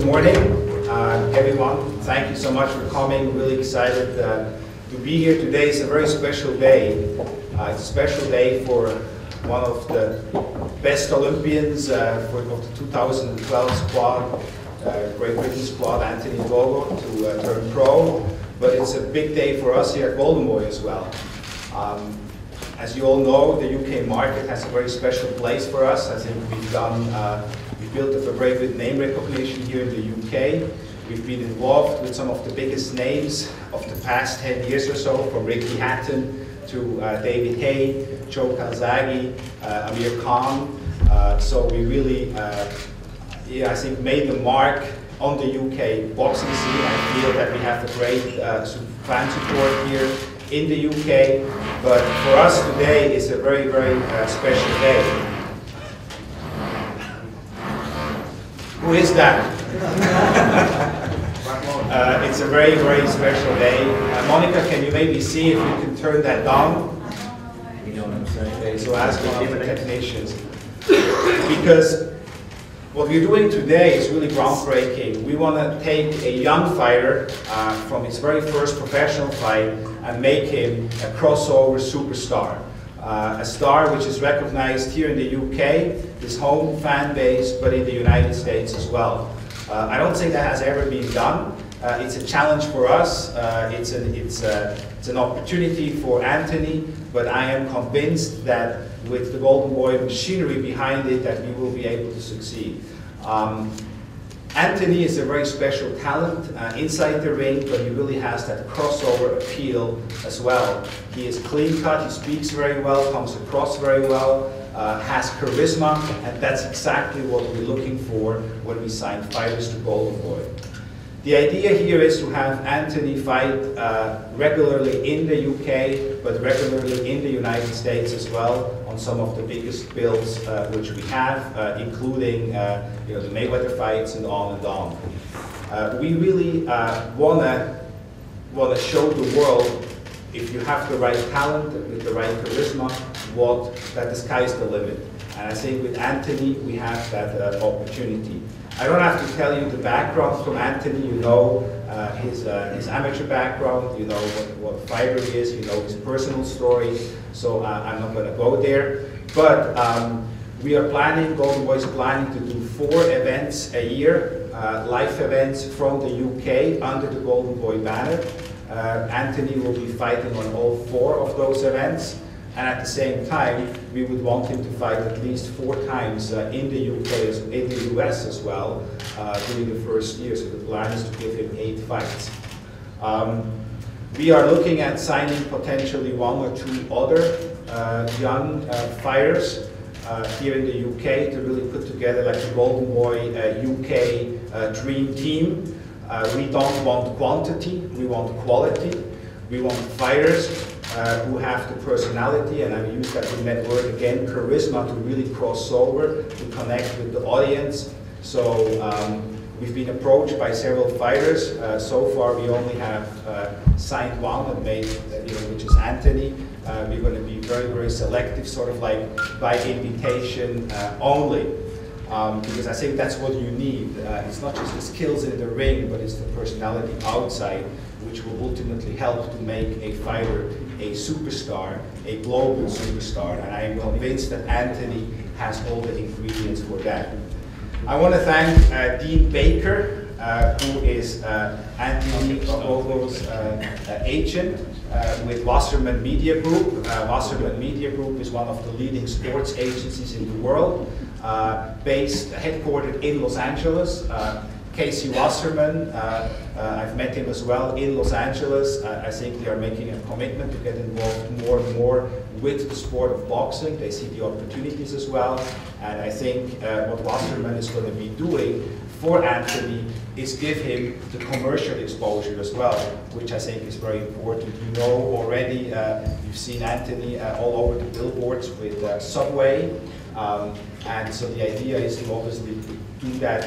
good morning, everyone. Thank you so much for coming. Really excited to be here today. It's a very special day. It's a special day for one of the best Olympians for the 2012 squad, Great Britain squad, Anthony Ogogo, to turn pro. But it's a big day for us here at Golden Boy as well. As you all know, the UK market has a very special place for us. I think we've built up a very good name recognition here in the UK. We've been involved with some of the biggest names of the past 10 years or so, from Ricky Hatton to David Hay, Joe Calzaghe, Amir Khan. So we really, I think, made the mark on the UK boxing scene. I feel that we have a great fan support here in the UK, but for us today is a very, very special day. Who is that? It's a very, very special day. Monica, can you maybe see if you can turn that down? You know what I'm saying? Okay, so ask one of the technicians. Because what we're doing today is really groundbreaking. We want to take a young fighter from his very first professional fight and make him a crossover superstar. A star which is recognized here in the UK, his home fan base, but in the United States as well. I don't think that has ever been done. It's a challenge for us. It's an opportunity for Anthony, but I am convinced that with the Golden Boy machinery behind it, that we will be able to succeed. Anthony is a very special talent inside the ring, but he really has that crossover appeal as well. He is clean cut, he speaks very well, comes across very well, has charisma, and that's exactly what we're looking for when we sign fighters to Golden Boy. The idea here is to have Anthony fight regularly in the UK, but regularly in the United States as well, on some of the biggest bills which we have, including the Mayweather fights and on and on. We really want to show the world, if you have the right talent, with the right charisma, that the sky's the limit. And I think with Anthony, we have that opportunity. I don't have to tell you the background from Anthony. You know his amateur background, you know what fighter he is, you know his personal story, so I'm not going to go there. But we are planning, Golden Boy is planning to do 4 events a year, live events from the UK under the Golden Boy banner. Anthony will be fighting on all 4 of those events. And at the same time, we would want him to fight at least 4 times in the UK, in the US as well, during the first year. So the plan is to give him 8 fights. We are looking at signing potentially 1 or 2 other young fighters here in the UK to really put together like the Golden Boy UK dream team. We don't want quantity, we want quality. We want fighters who have the personality, and I use that word again, charisma, to really cross over, to connect with the audience. So we've been approached by several fighters. So far we only have signed 1 and made, which is Anthony. We're going to be very, very selective, sort of like by invitation only. Because I think that's what you need. It's not just the skills in the ring, but it's the personality outside, which will ultimately help to make a fighter a superstar, a global superstar. And I am convinced that Anthony has all the ingredients for that. I want to thank Dean Baker, who is Anthony Ogogo's agent with Wasserman Media Group. Wasserman Media Group is one of the leading sports agencies in the world, headquartered in Los Angeles. Casey Wasserman, I've met him as well in Los Angeles. I think they are making a commitment to get involved more and more with the sport of boxing. They see the opportunities as well. And I think what Wasserman is going to be doing for Anthony is give him the commercial exposure as well, which I think is very important. You know already, you've seen Anthony all over the billboards with Subway. And so the idea is to obviously do that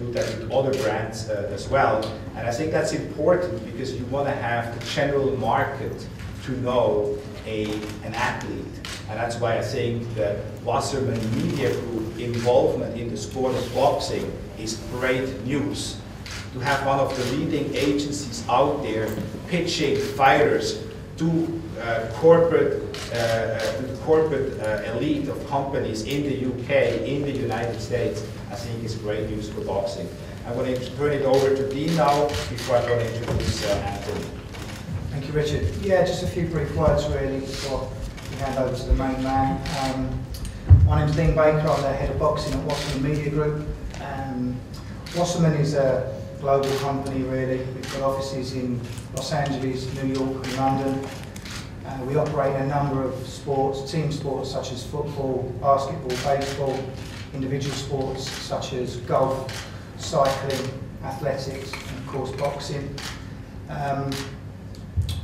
with other brands as well. And I think that's important because you want to have the general market to know an athlete. And that's why I think the Wasserman Media Group involvement in the sport of boxing is great news. To have one of the leading agencies out there pitching fighters to corporate elite of companies in the UK, in the United States, I think is great news for boxing. I'm going to turn it over to Dean now before I'm going to introduce Anthony. Thank you, Richard. Yeah, just a few brief words really before we hand over to the main man. My name's Dean Baker, I'm the head of boxing at Wasserman Media Group. Wasserman is a global company really. We've got offices in Los Angeles, New York and London. We operate in a number of sports, team sports such as football, basketball, baseball, individual sports such as golf, cycling, athletics and of course boxing.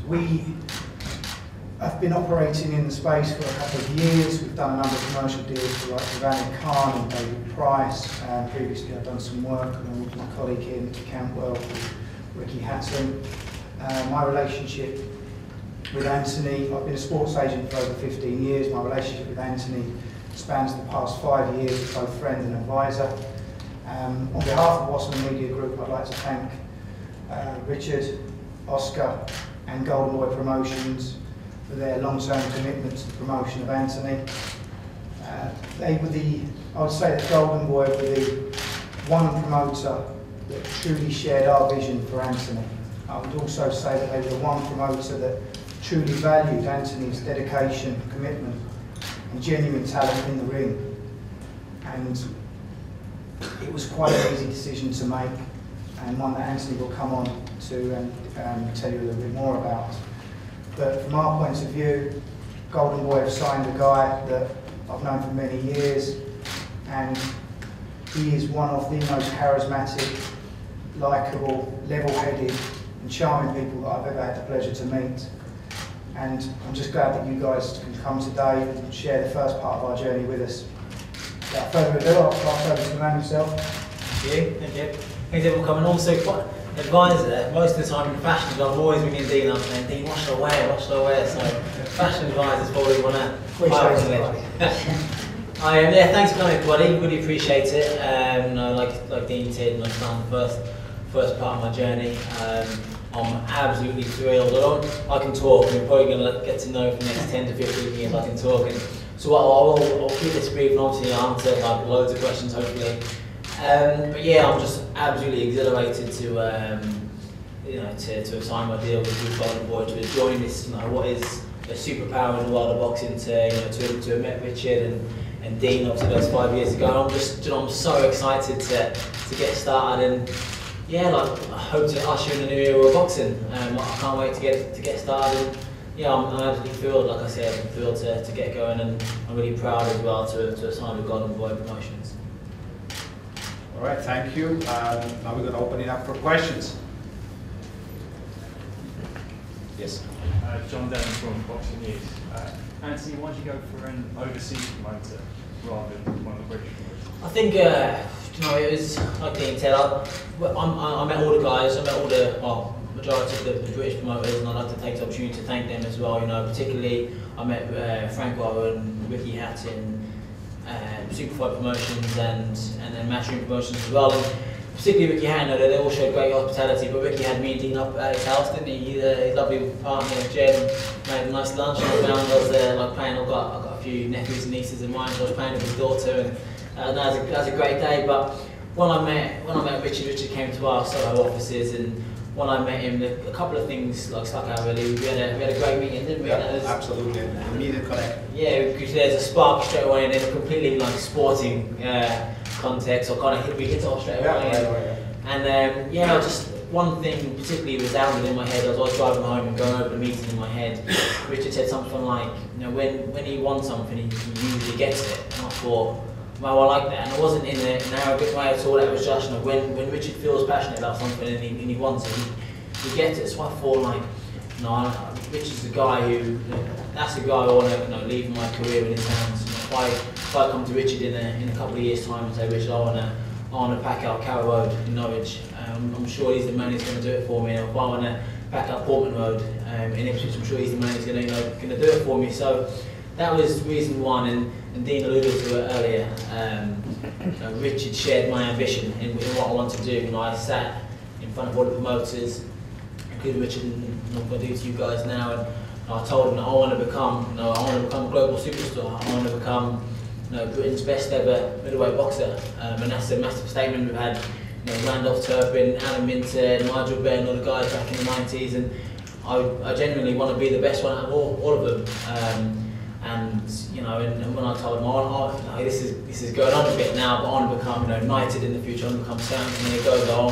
We have been operating in the space for a couple of years. We've done a number of commercial deals for like Savannah Khan and David Price. Previously I've done some work along with my colleague here, Mr. Campbell, Ricky Hatton. My relationship with Anthony, I've been a sports agent for over 15 years. My relationship with Anthony spans the past 5 years as both friend and advisor. On behalf of Wasserman Media Group, I'd like to thank Richard, Oscar and Golden Boy Promotions for their long-term commitment to the promotion of Anthony. They were I would say that Golden Boy were the one promoter that truly shared our vision for Anthony. I would also say that they were the one promoter that truly valued Anthony's dedication, commitment and genuine talent in the ring. And it was quite an easy decision to make, and one that Anthony will come on to and tell you a little bit more about. But from our point of view, Golden Boy have signed a guy that I've known for many years, and he is one of the most charismatic, likeable, level-headed and charming people that I've ever had the pleasure to meet. And I'm just glad that you guys can come today and share the first part of our journey with us. Without further ado, I'll pass over to the man himself. Thank you. Thank you. Thanks everyone for coming. Also, quite advisor. Most of the time in fashion, I'm always ringing Dean up saying, Dean, what should I wear? What should I wear? So, fashion advisors probably want to hire us. Yeah, thanks for coming, everybody. Really appreciate it. Like Dean said, I've done the first part of my journey. I'm absolutely thrilled. I can talk, and you're probably going to get to know for the next 10 to 15 years I can talk. And so I'll keep this brief and obviously answer like loads of questions hopefully. But yeah, I'm just absolutely exhilarated to sign my deal with Golden Boy, to join this, what is a superpower in the world of boxing, to have met Richard and Dean obviously those 5 years ago. I'm so excited to get started, and yeah, I hope to usher in a new era of boxing. I can't wait to get started. Yeah, I'm absolutely thrilled. Like I said, I'm thrilled to get going, and I'm really proud as well to sign with Golden Boy Promotions. All right, thank you. Now we're going to open it up for questions. Yes. John Denham from Boxing News. Anthony, why did you go for an overseas promoter rather than one of the British promoters? I think it was like Dean said. I met all the guys. I met all the majority of the British promoters, and I'd like to take the opportunity to thank them as well. Particularly I met Frank Warren, Ricky Hatton, Superfight Promotions, and then Matchroom Promotions as well. And particularly Ricky Hatton, they all showed great hospitality. But Ricky had me and Dean up at his house, didn't he? His lovely partner Jen made a nice lunch. And I was there playing. I've got a few nephews and nieces of mine, so I was playing with his daughter, and that was a great day. But when I met Richard came to our Soho offices, and when I met him, a couple of things stuck out really. We had a great meeting, didn't we? Yeah, absolutely. Immediate connect. Yeah, because there's a spark straight away, and in a completely sporting context, or we hit it off straight away. Yeah. And just one thing particularly resounded in my head as I was driving home and going over the meeting in my head. Richard said something like, when he wants something, he usually gets it. And I thought, well, I like that, and it wasn't in an arrogant way at all. It was just, when Richard feels passionate about something and he wants it, he gets it. So I thought, Richard's the guy who, that's the guy I want to leave my career in his hands. If I come to Richard in a couple of years' time and say, Richard, I want to pack out Carrow Road in Norwich, I'm sure he's the man who's going to do it for me. And if I want to pack out Portman Road in Ipswich, I'm sure he's the man who's going to do it for me. So that was reason one, and Dean alluded to it earlier. Richard shared my ambition in what I wanted to do. You know, I sat in front of all the promoters, including Richard, and I'm going to do to you guys now. And I told him that I want to become, I want to become a global superstar. I want to become, Britain's best ever middleweight boxer. And that's a massive statement. We've had, Randolph Turpin, Alan Minter, Nigel Benn, all the guys back in the 90s, and I genuinely want to be the best one out of all of them. And when I told him, this is going on a bit now, but I want to become, knighted in the future. I want to become Samson, Ogogo. I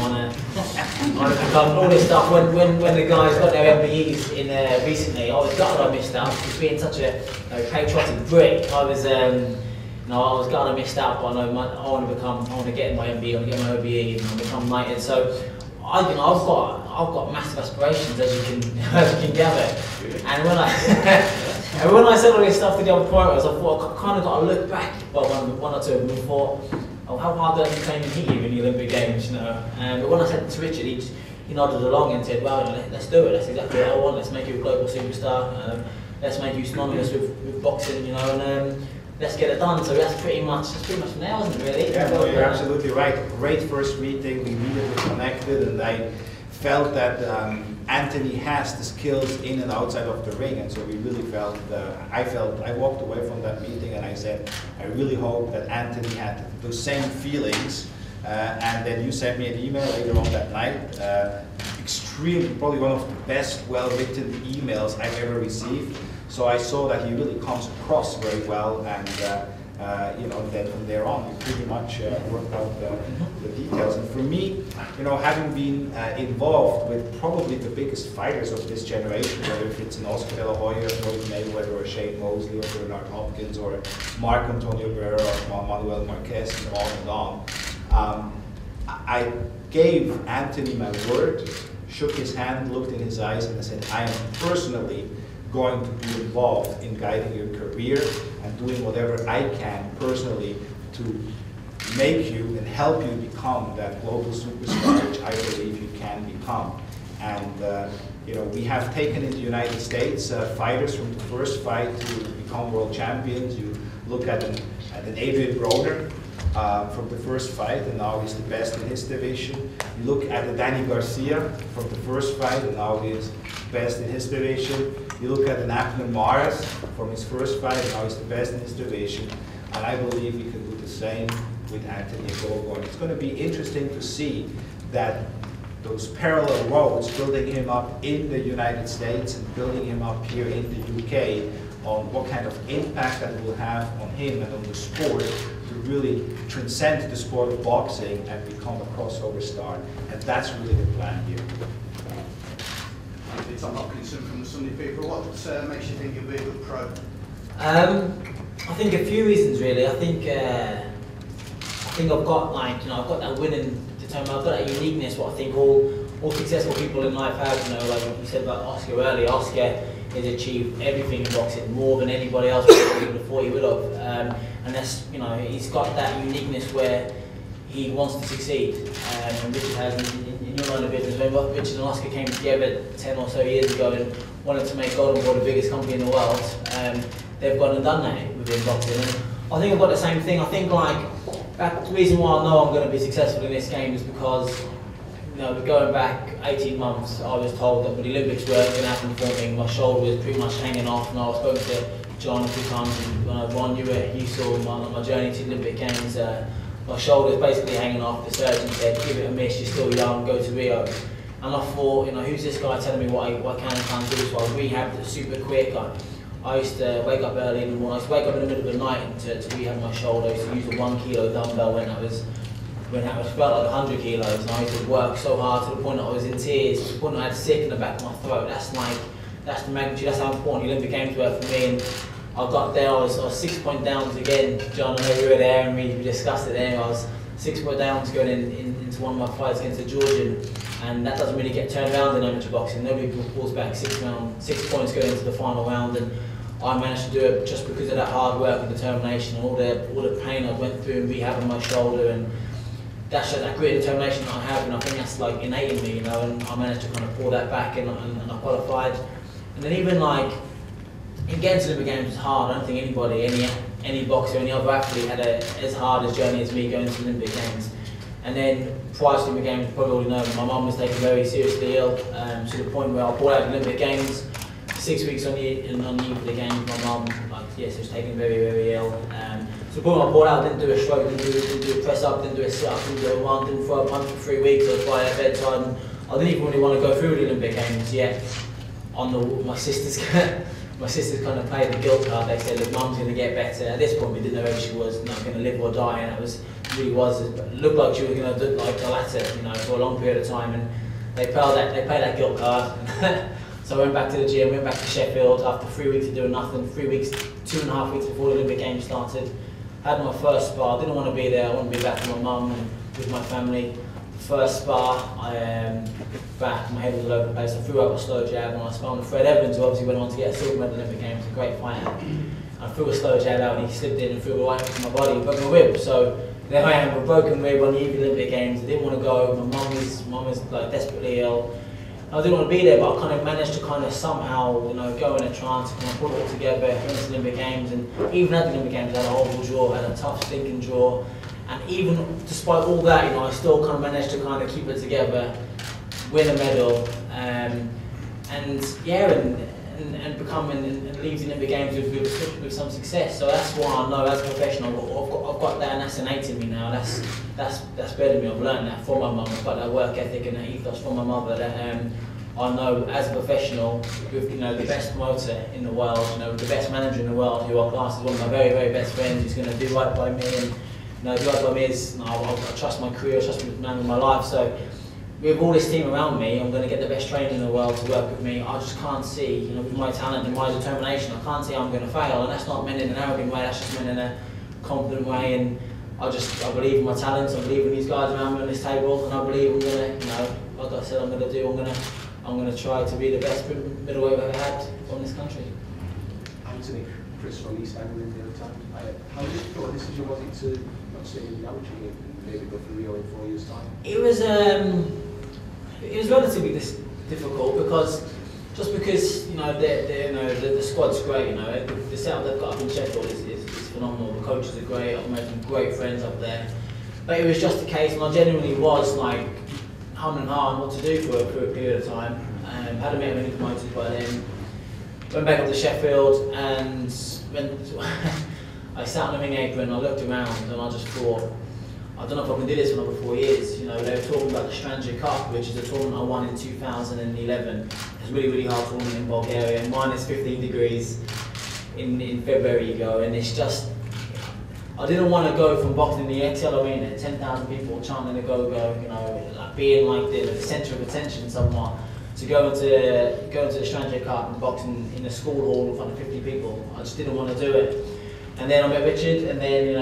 want to become all this stuff. When the guys got their MBEs in there recently, I was gutted I missed out. Because being such a patriotic Brit, I was gutted I missed out. But I want to get my MBE, I want to get my OBE, and become knighted. So I've got massive aspirations, as you can gather. And when I said all this stuff to the other promoters, I thought I kind of got to look back by one or two of them and thought, oh, how hard does it came and hit you in the Olympic Games, But when I said to Richard, he nodded along and said, well, let's do it. That's exactly what I want. Let's make you a global superstar. Let's make you synonymous with boxing, and let's get it done. So that's pretty much now, isn't it, really? Yeah, no, you're absolutely right. Great first meeting. We immediately connected, and I felt that Anthony has the skills in and outside of the ring, and so we really felt, I walked away from that meeting and I said, I really hope that Anthony had those same feelings, and then you sent me an email later on that night, probably one of the best well-written emails I've ever received, so I saw that he really comes across very well, and then from there on, we pretty much worked out the details. And for me, having been involved with probably the biggest fighters of this generation, whether if it's an Oscar De La Hoya, Floyd Mayweather, or Shane Mosley, or Bernard Hopkins, or Marc Antonio Barrera, or Manuel Marquez, and on, I gave Anthony my word, shook his hand, looked in his eyes, and I said, I am personally going to be involved in guiding your career and doing whatever I can personally to make you and help you become that global superstar, which I believe you can become. And we have taken in the United States fighters from the first fight to become world champions. You look at an Adrian Broner from the first fight, and now he's the best in his division. You look at the Danny Garcia from the first fight, and now he's best in his division. You look at an Abner Mares from his first fight, and now he's the best in his division. And I believe we can do the same with Anthony Ogogo. And it's going to be interesting to see that those parallel roads, building him up in the United States and building him up here in the UK, on what kind of impact that will have on him and on the sport to really transcend the sport of boxing and become a crossover star. And that's really the plan here. Tom Hopkinson from the Sunday People. What makes you think you'll be a good pro? I think a few reasons really. I think I've got I've got that winning determination. I've got that uniqueness. What I think all successful people in life have. Like you said about Oscar earlier. Oscar has achieved everything in boxing, more than anybody else would have thought he would have. And that's he's got that uniqueness where he wants to succeed. And Richard has in your line of business. When Richard and Oscar came together 10 or so years ago and wanted to make Golden Boy the biggest company in the world, they've gone and done that within boxing. And I think I've got the same thing. I think the reason why I know I'm going to be successful in this game is because going back 18 months, I was told that when the Olympics were going to happen for me, my shoulder was pretty much hanging off, and I spoke to John a few times, and Ron, you saw my journey to the Olympic Games. My shoulder's basically hanging off. The surgeon said, give it a miss, you're still young, go to Rio. And I thought, who's this guy telling me what I can and can't do? So I rehabbed it super quick. I used to wake up early in the morning. I used to wake up in the middle of the night to rehab my shoulder. I used to use a 1 kilo dumbbell when I felt like 100 kilos. And I used to work so hard to the point that I was in tears, to the point that I had sick in the back of my throat. That's the magnitude, that's how important the Olympic Games were for me. And I got there, I was 6 point downs again. John, I know you were there and we discussed it there. I was 6 point downs going into one of my fights against a Georgian, and that doesn't really get turned around in amateur boxing. Nobody pulls back 6 points going into the final round, and I managed to do it just because of that hard work and determination and all the pain I went through and rehabbing my shoulder, and that's that grit and determination that I have, and I think that's innate in me, and I managed to kind of pull that back and I qualified. And then even in getting to the Olympic Games was hard. I don't think anybody, any boxer, any other athlete had as hard a journey as me going to the Olympic Games. And then prior to the Olympic Games, you probably already know, my mum was taken very seriously ill, to the point where I pulled out of the Olympic Games. 6 weeks on the eve of the Games, my mum, yes, was taken very, very ill. So the point where I pulled out, didn't do a stroke, didn't do a press up, didn't do a sit up, didn't do a run, didn't throw a punch for 3 weeks. I was by at bedtime. I didn't even really want to go through the Olympic Games yet. My sisters kind of played the guilt card. They said, look, mum's going to get better. At this point, we didn't know whether she was not going to live or die, and it looked like she was going to look like the latter, for a long period of time. And they played that guilt card. So I went back to the gym, went back to Sheffield after 3 weeks of doing nothing. 3 weeks, 2.5 weeks before the Olympic Games started. Had my first spar. Didn't want to be there. I wanted to be back with my mum and with my family. First spar, my head was all over the place. I threw out a slow jab, and I sparred with Fred Evans, who obviously went on to get a silver medal in the Olympic Games, a great fighter. I threw a slow jab out, and he slipped in and threw it right into my body, broke my rib. So there I am, with a broken rib on the eve of the Olympic Games. I didn't want to go. My mum was like desperately ill. I didn't want to be there, but I kind of managed to somehow, go in a trance, kind of put it all together, went to the Olympic Games, and even at the Olympic Games, I had a horrible draw, had a tough, stinking draw. And even despite all that, I still kind of managed to kind of keep it together, win a medal, and become and leave the Olympic Games with some success. So that's why I know as a professional, I've got that, and that's innate in me now. That's better than me. I've learned that from my mum. I've got that work ethic and that ethos from my mother. That I know as a professional, with the best promoter in the world, the best manager in the world, who I class as one of my very, very best friends, who's going to do right by me. And do right by me is, I trust my career, I trust the man of my life. So with all this team around me, I'm going to get the best trainer in the world to work with me. I just can't see, with my talent and my determination, I can't see I'm going to fail. And that's not meant in an arrogant way, that's just meant in a confident way. And I believe in my talents, I believe in these guys around me on this table, and I believe I'm going to, like I said, I'm going to try to be the best middleweight I've ever had from this country. Anthony, Chris from East Anglia the other time. How difficult a decision was it to not stay in the amateur game and maybe go for Rio in 4 years' time? It was relatively difficult because the squad's great. The setup they've got up in Sheffield is phenomenal. The coaches are great. I've made some great friends up there. But it was just a case, and I genuinely was like humming and hawing what to do for a period of time. Hadn't met many promoters by then. Went back up to Sheffield and I sat on the ring apron, I looked around, and I just thought, I don't know if I can do this for another 4 years. They were talking about the Strandja Cup, which is a tournament I won in 2011. It's a really, really hard tournament in Bulgaria, minus 15 degrees in February you go, and it's just, I didn't want to go from boxing in the XL Arena, 10,000 people chanting a go-go, like being like the centre of attention somewhat, to go into the Strandja Cup and box in a school hall in front of 50 people. I just didn't want to do it. And then I met Richard, and then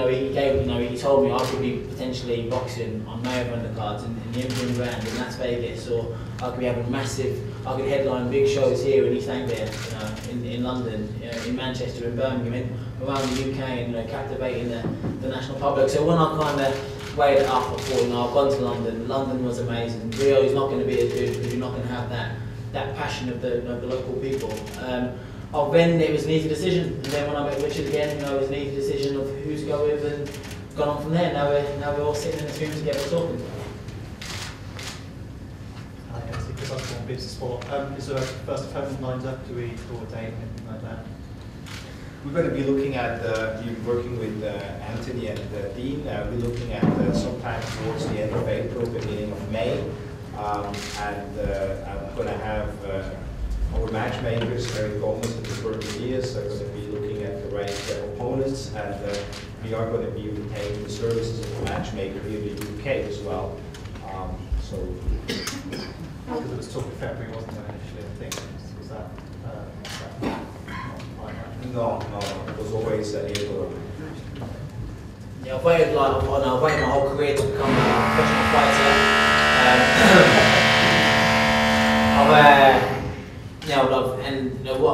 he told me I could be potentially boxing on Mayo undercards in the Imperial Grand in Las Vegas, or I could be having I could headline big shows here in East Anglia, in London, in Manchester, in Birmingham, around the UK, and captivating the national public. So when I kind of weighed it up, I thought, I've gone to London. London was amazing. Rio is not going to be as good because you're not going to have that passion of the local people. Then it was an easy decision, and then when I met Richard again, it was an easy decision of who's to go with, and gone on from there. Now we're all sitting in this room together talking. Hi, it's Chris Osborne, Business Sport. Is there a first opponent lined up? Do we call a date, anything like that? We're going to be looking at working with Anthony and Dean. We're looking at sometime towards the end of April, beginning of May, and I'm going to have our matchmakers, Eric Gomez and the Burgundiers, are going to be looking at the right opponents, and we are going to be retaining the services of the matchmaker here in the UK as well. Because it was talk of February, wasn't it, initially, I think? Was that not quite right? No, it was always April. Yeah, I've waited my whole career to become a professional fighter.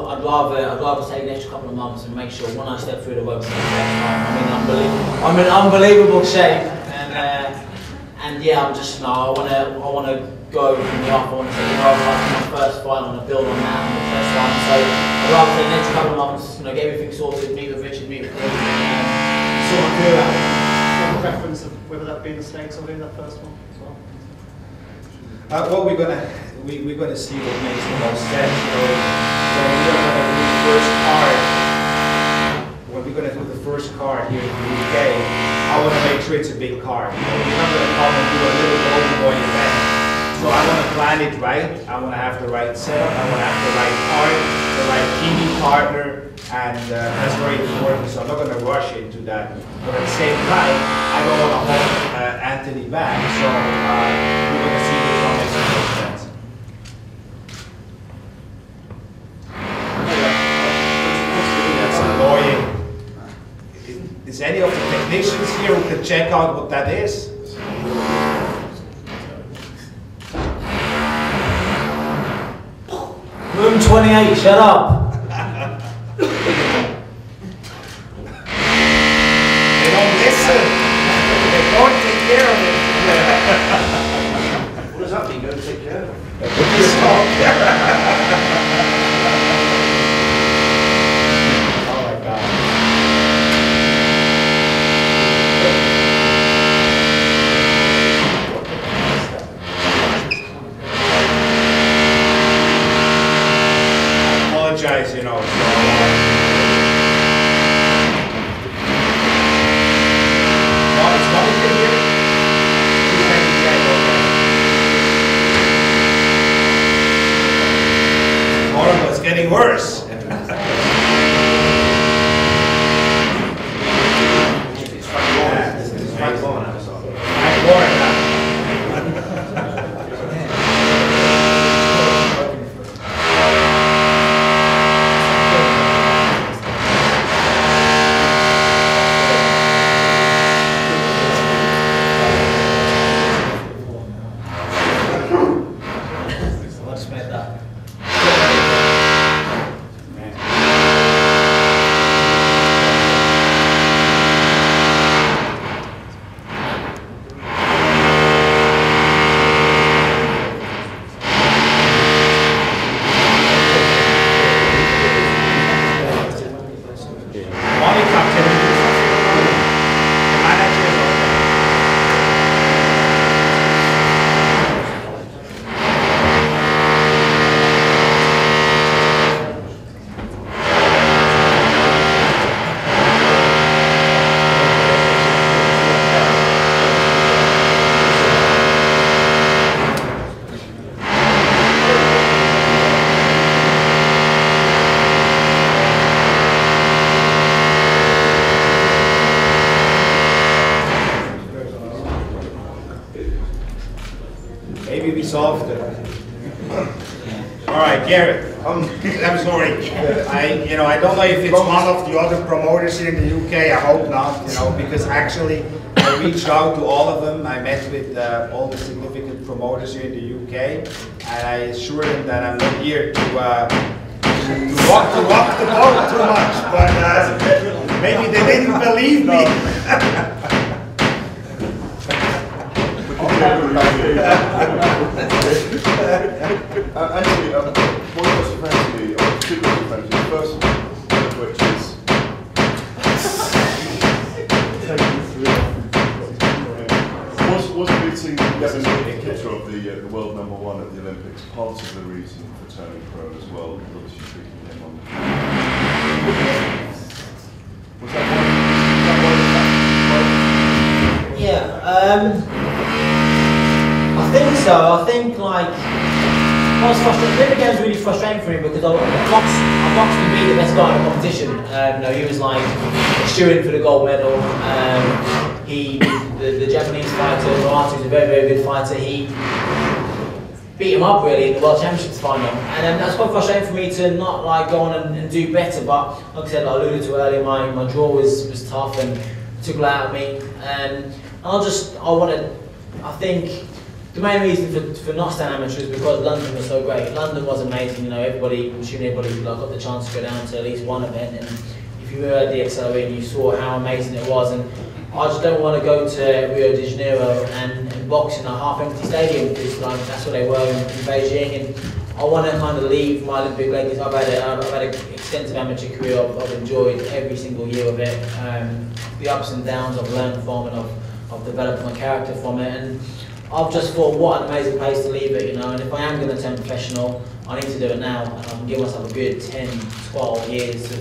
I'd rather take an extra couple of months and make sure when I step through the ropes, I'm in unbelievable shape, and yeah, I'm just I want to go from the off. I want to say, my first fight, I want to build on that on the first time. So I'd rather take the next couple of months, get everything sorted, meet with Richard, meet with Lee, and sort my career out. One preference of whether that be in the States or in that first one as well? Well, we're gonna see what makes the most sense. When we're gonna do the first card, when we're gonna do the first card here in the UK, I want to make sure it's a big card. We're not gonna come and do a little golden boy event. So I want to plan it right. I want to have the right setup. I want to have the right card, the right teaming partner, and that's very important. So I'm not going to rush into that. But at the same time, I don't want to hold Anthony back. So we're going to see which one makes the most sense. That's annoying. Is any of the technicians here who can check out what that is? Room 28, shut up! They don't listen. They don't take care of it. What does that mean? Go and take care of it. Oh my God. Apologize, you know. It's Monica here. She's hanging back, okay. Horrible, it's getting worse. It's Frank Warren. It's Frank Warren. Frank Warren. Maybe we solved it. All right, Garrett. I'm sorry. I don't know if it's one of the other promoters here in the UK. I hope not. Because actually I reached out to all of them. I met with all the significant promoters here in the UK, and I assured them that I'm not here to rock the boat too much. But maybe they didn't believe me. Actually, one question for Anthony, or two questions for Anthony. First one, which is was beating Gavin Kitcher of the world #1 at the Olympics part of the reason for turning pro as well? Obviously, speaking him on. Was that one? Yeah. I think so. I think the game's really frustrating for me because I boxed to be the best guy in the competition. He was like shooing for the gold medal. The Japanese fighter, Murata, is a very, very good fighter. He beat him up really in the World Championships final, and that's quite frustrating for me to not go on and do better. But like I said, like I alluded to earlier, my draw was tough and took a lot out of me. I think the main reason for not staying amateur is because London was so great. London was amazing. Everybody got the chance to go down to at least one event, and if you were at the XLE and you saw how amazing it was, and I just don't want to go to Rio de Janeiro and box in a half-empty stadium because like, that's what they were in Beijing. And I want to kind of leave my Olympic legacy. I've had an extensive amateur career. I've enjoyed every single year of it. The ups and downs I've learned from, and I've developed my character from it. And I've just thought, what an amazing place to leave it, you know. And if I am going to turn professional, I need to do it now, and I can give myself a good 10, 12 years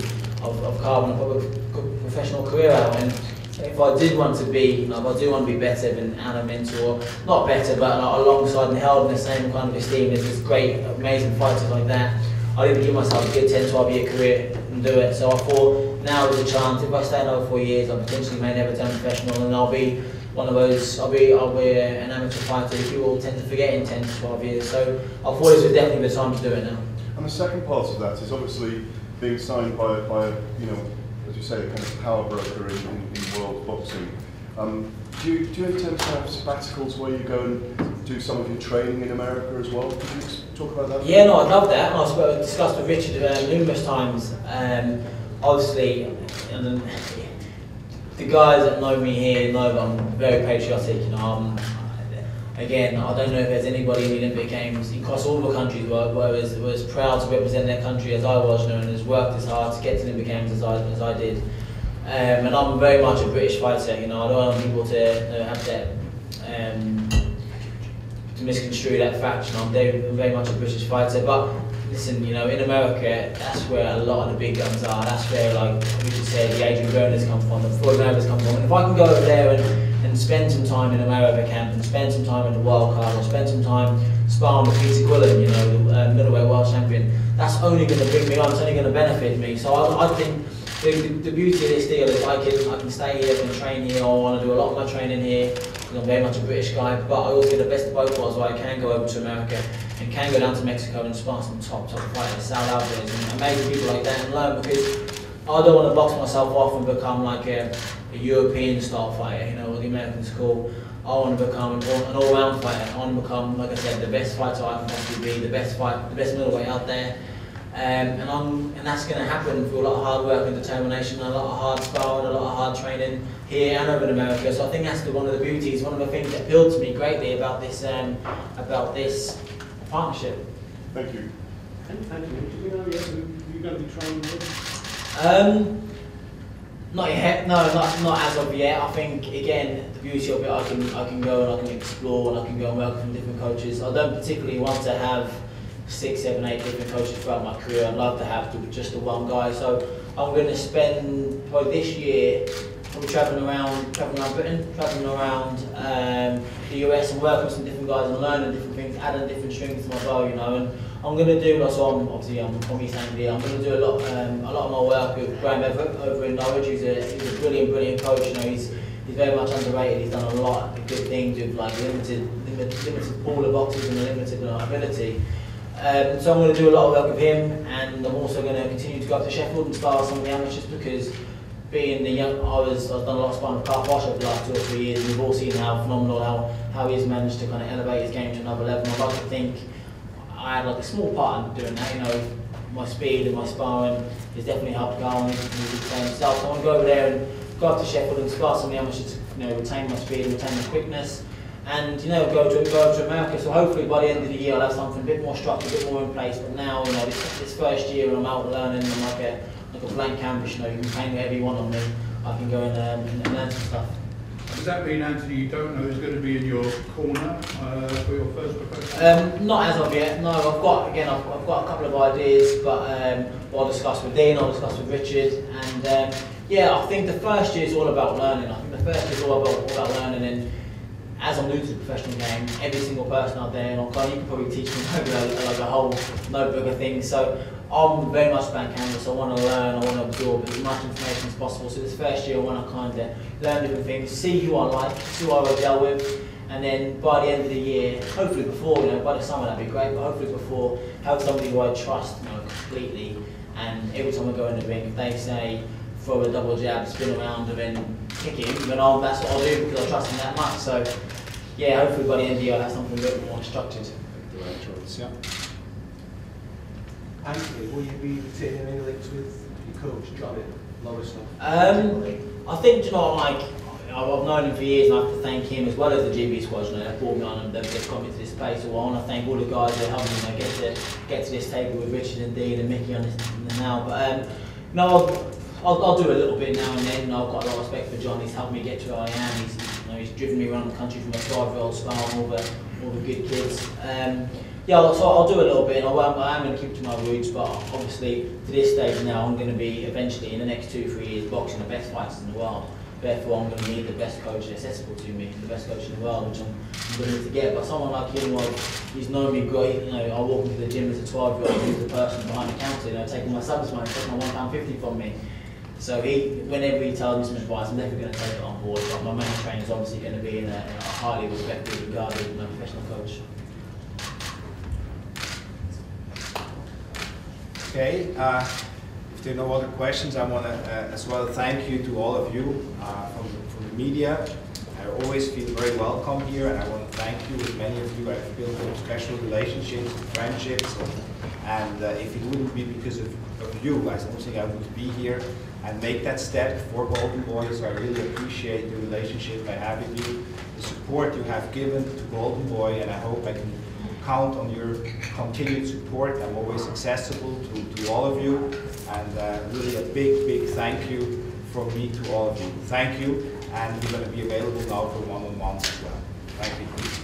of carving a professional career out. And if I did want to be, you know, if I do want to be better than Anna Mentor, not better, but alongside and held in the same kind of esteem as this great, amazing fighters like that, I'd even give myself a good 10, 12 year career and do it. So I thought now is a chance. If I stay another 4 years, I potentially may never turn professional, and I'll be one of those. I'll be an amateur fighter who people tend to forget in 10 to 12 years. So I thought this was definitely the time to do it now. And the second part of that is obviously being signed by you know, as you say, a kind of power broker in world boxing. Do you intend to have sabbaticals where you go and do some of your training in America as well? Could you talk about that? Yeah, no, I'd love that. And I've discussed with Richard numerous times. Obviously, and the guys that know me here know that I'm very patriotic. You know, again, I don't know if there's anybody in the Olympic Games across all the countries who was proud to represent their country as I was, you know, and has worked as hard to get to the Olympic Games as I did. And I'm very much a British fighter. You know, I don't want people to have that to misconstrue that fact. You know, I'm very much a British fighter. But listen, you know, in America, that's where a lot of the big guns are. That's where, like Richard said, the Adrian Burners come from, the Floyd Mayweathers come from. And if I can go over there and spend some time in America camp, and spend some time in the wild card, or spend some time sparring with Peter Quillen, you know, the middleweight world champion, that's only going to bring me on. It's only going to benefit me. So I think the beauty of this deal is I can stay here, I can train here. I want to do a lot of my training here because I'm very much a British guy. But I also get the best of both worlds, where I can go over to America and can go down to Mexico and spar some top fighters, Sal Alvarez, and amazing people like that, and learn, because I don't want to box myself off and become like a European style fighter, you know, what the Americans call. I want to become an all-round fighter. I want to become, like I said, the best fighter I can possibly be, the best middleweight out there. And that's going to happen through a lot of hard work and determination, and a lot of hard sparring, a lot of hard training here and over in America. So I think that's one of the beauties, one of the things that appealed to me greatly about this partnership. Thank you. Thank you. Do we know yet who you're going to be training with? Not yet. No, not as of yet. I think again the beauty of it, I can go and I can explore, and I can go and work with different coaches. I don't particularly want to have 6, 7, 8 different coaches throughout my career. I'd love to have just the one guy. So I'm going to spend probably this year traveling around Britain, traveling around the US, and working with some different guys and learning different things, adding different strings to my bow, you know. And I'm going to do, obviously I'm from East Anglia, I'm going to do a lot of my work with Graham Everett over in Norwich. He's a brilliant coach. You know, he's very much underrated. He's done a lot of good things with like limited pool of boxes and a limited ability. So I'm going to do a lot of work with him, and I'm also going to continue to go up to Sheffield and spar some of the amateurs, because being the young, I've done a lot of sparring with Carl Bosch over the last 2 or 3 years, and we've all seen how phenomenal, how he's managed to kind of elevate his game to another level. I'd like to think I had like a small part in doing that. You know, my speed and my sparring has definitely helped Garmin train himself. So I want to go over there and go up to Sheffield and spar some of the amateurs, you know, retain my speed and retain my quickness, and you know, go to America. So hopefully by the end of the year I'll have something a bit more structured, a bit more in place. But now, you know, this first year when I'm out learning, I'm like a blank canvas. You know, you can paint whatever you want on me. I can go and learn some stuff. Does that mean, Anthony, you don't know who's going to be in your corner for your first professional? Not as of yet. No, I've got a couple of ideas, but I'll discuss with Dean, I'll discuss with Richard, and yeah, I think the first year is all about learning. I think the first year is all about learning, and as I'm new to the professional game, every single person out there, and you can probably teach me like a whole notebook of things. So I'm very much blank canvas. I want to learn, I want to absorb as much information as possible. So this first year I want to kind of learn different things, see who I like, see who I will gel with, and then by the end of the year, hopefully before, you know, by the summer that'd be great, but hopefully before, have somebody who I trust, you know, completely. And every time I go in the ring, if they say throw a double jab, spin around, and then kick him, then that's what I'll do, because I trust him that much. So yeah, hopefully by the end of the year I'll have something a bit more structured. The right choice, yeah. Anthony, will you be retaining any links with your coach, Johnny Lawrence? I think, you know, like, I've known him for years, and I have to thank him as well as the GB squad. You know, that brought me on and they've got me to this place. So I want to thank all the guys that helped me, you know, get to this table with Richard and Dean and Mickey on this now. But no, I'll do a little bit now and then. You know, I've got a lot of respect for John. He's helped me get to where I am. He's driven me around the country from a 5-year-old sparring all the good kids. Yeah, so I'll do a little bit. I am going to keep to my roots, but obviously to this stage now, I'm going to be eventually in the next 2-3 years boxing the best fighters in the world. Therefore, I'm going to need the best coach accessible to me, the best coach in the world, which I'm willing to get. But someone like him, well, he's known me great. You know, I walk into the gym as a 12-year-old, he's the person behind the counter, you know, taking my subs money, taking my £1.50 from me. So whenever he tells me some advice, I'm never going to take it on board. But my main trainer is obviously going to be in a highly respected, regarded, you know, professional coach. Okay, if there are no other questions, I want to as well thank you to all of you from the media. I always feel very welcome here, and I want to thank you. With many of you, I've built special relationships, friendships, and if it wouldn't be because of you, I don't think I would be here and make that step for Golden Boy. So I really appreciate the relationship I have with you, the support you have given to Golden Boy, and I hope I can count on your continued support. I'm always accessible to all of you, and really a big thank you from me to all of you. Thank you, and we're going to be available now for one-on-ones as well. Thank you.